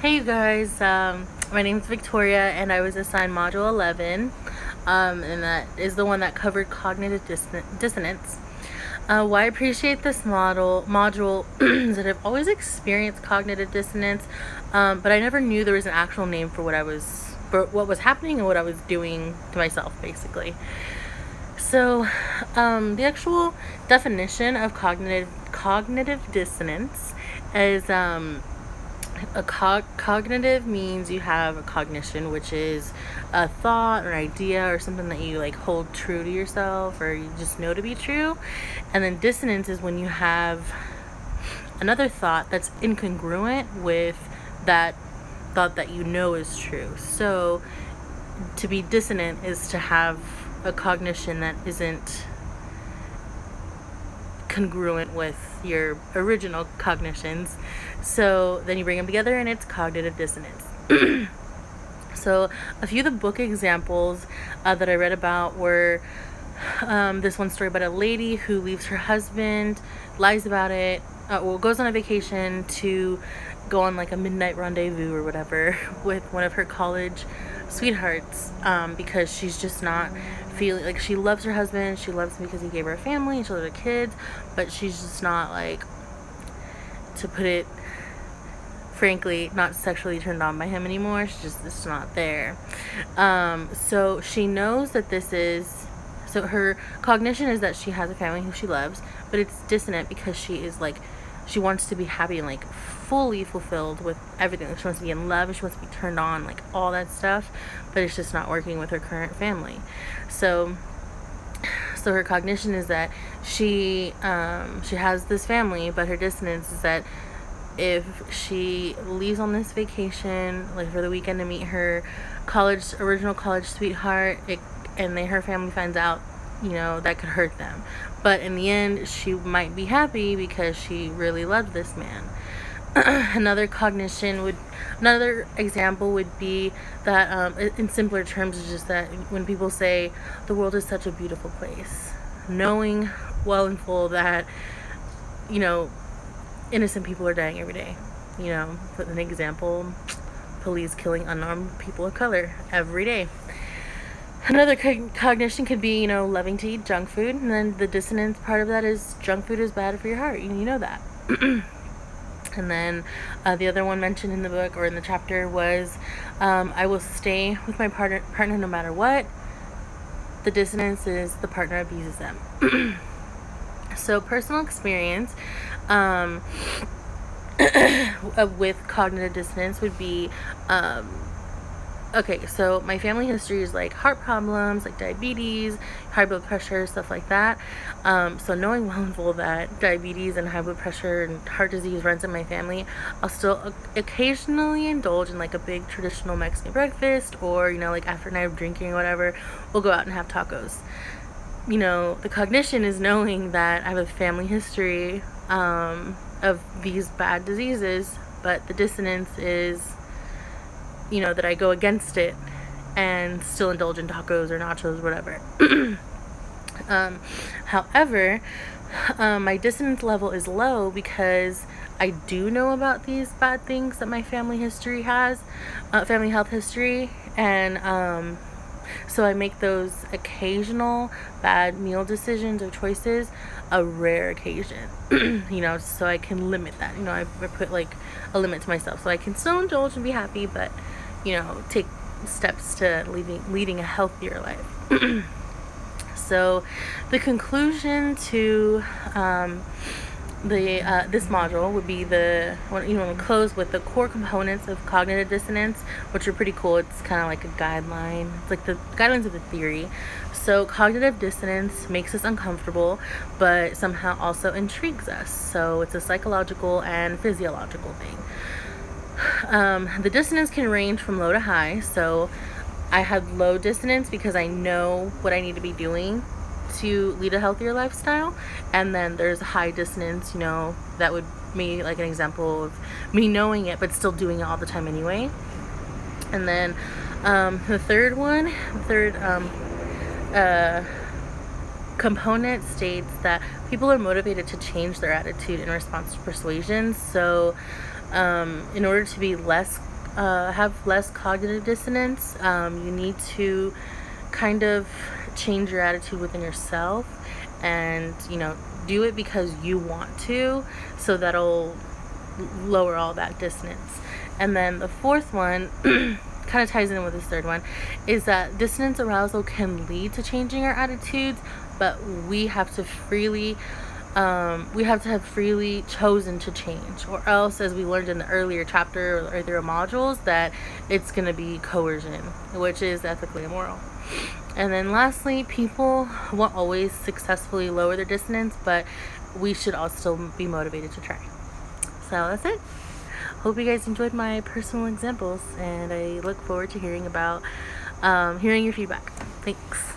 Hey you guys, my name is Victoria and I was assigned Module 11, and that is the one that covered cognitive dissonance. Why I appreciate this module is that I've always experienced cognitive dissonance, but I never knew there was an actual name for what was happening and what I was doing to myself, basically. So, the actual definition of cognitive dissonance is cognitive means you have a cognition, which is a thought or idea or something that you like hold true to yourself or you just know to be true. And then dissonance is when you have another thought that's incongruent with that thought that you know is true. So to be dissonant is to have a cognition that isn't congruent with your original cognitions. So then you bring them together and it's cognitive dissonance. So a few of the book examples that I read about were this one story about a lady who leaves her husband, lies about it, goes on a vacation to go on like a midnight rendezvous or whatever with one of her college sweethearts, because she's just not feeling like she loves her husband. She loves him because he gave her a family and she loves her kids, but she's just not, like, to put it frankly, not sexually turned on by him anymore. It's not there. So she knows that so her cognition is that she has a family who she loves, but it's dissonant because she wants to be happy and like fully fulfilled with everything. Like, she wants to be in love and she wants to be turned on, like all that stuff, but it's just not working with her current family. So her cognition is that she has this family, but her dissonance is that if she leaves on this vacation, like for the weekend, to meet her original college sweetheart, her family finds out, that could hurt them. But in the end, she might be happy because she really loved this man. Another example would be that, in simpler terms, is just that when people say the world is such a beautiful place, knowing well and full that, innocent people are dying every day. For an example, police killing unarmed people of color every day. Another cognition could be, loving to eat junk food, and then the dissonance part of that is junk food is bad for your heart. You know that. And then the other one mentioned in the book or in the chapter was, I will stay with my partner no matter what. The dissonance is the partner abuses them. So personal experience with cognitive dissonance would be, okay, so my family history is like heart problems, like diabetes, high blood pressure, stuff like that. So knowing well and full that diabetes and high blood pressure and heart disease runs in my family, I'll still occasionally indulge in like a big traditional Mexican breakfast, or, like after a night of drinking or whatever, we'll go out and have tacos. The cognition is knowing that I have a family history of these bad diseases, but the dissonance is, that I go against it and still indulge in tacos or nachos, whatever. However, my dissonance level is low because I do know about these bad things that my family history has, family health history, and so I make those occasional bad meal decisions or choices a rare occasion, so I can limit that. I put like a limit to myself so I can still indulge and be happy, but take steps to leading a healthier life. So the conclusion to this module would be close with the core components of cognitive dissonance, which are pretty cool. It's kind of like a guideline. It's like the guidelines of the theory. So cognitive dissonance makes us uncomfortable, but somehow also intrigues us. So it's a psychological and physiological thing. The dissonance can range from low to high. So I have low dissonance because I know what I need to be doing to lead a healthier lifestyle, and then there's high dissonance, that would be like an example of me knowing it but still doing it all the time anyway. And then the third component states that people are motivated to change their attitude in response to persuasion. So in order to be less have less cognitive dissonance, you need to kind of change your attitude within yourself, and do it because you want to, so that'll lower all that dissonance. And then the fourth one kind of ties in with this third one, is that dissonance arousal can lead to changing our attitudes, but we have to have freely chosen to change, or else, as we learned in the earlier chapter or earlier modules, that it's going to be coercion, which is ethically immoral. And then lastly, people won't always successfully lower their dissonance, but we should all still be motivated to try. So that's it. Hope you guys enjoyed my personal examples, and I look forward to hearing your feedback. Thanks.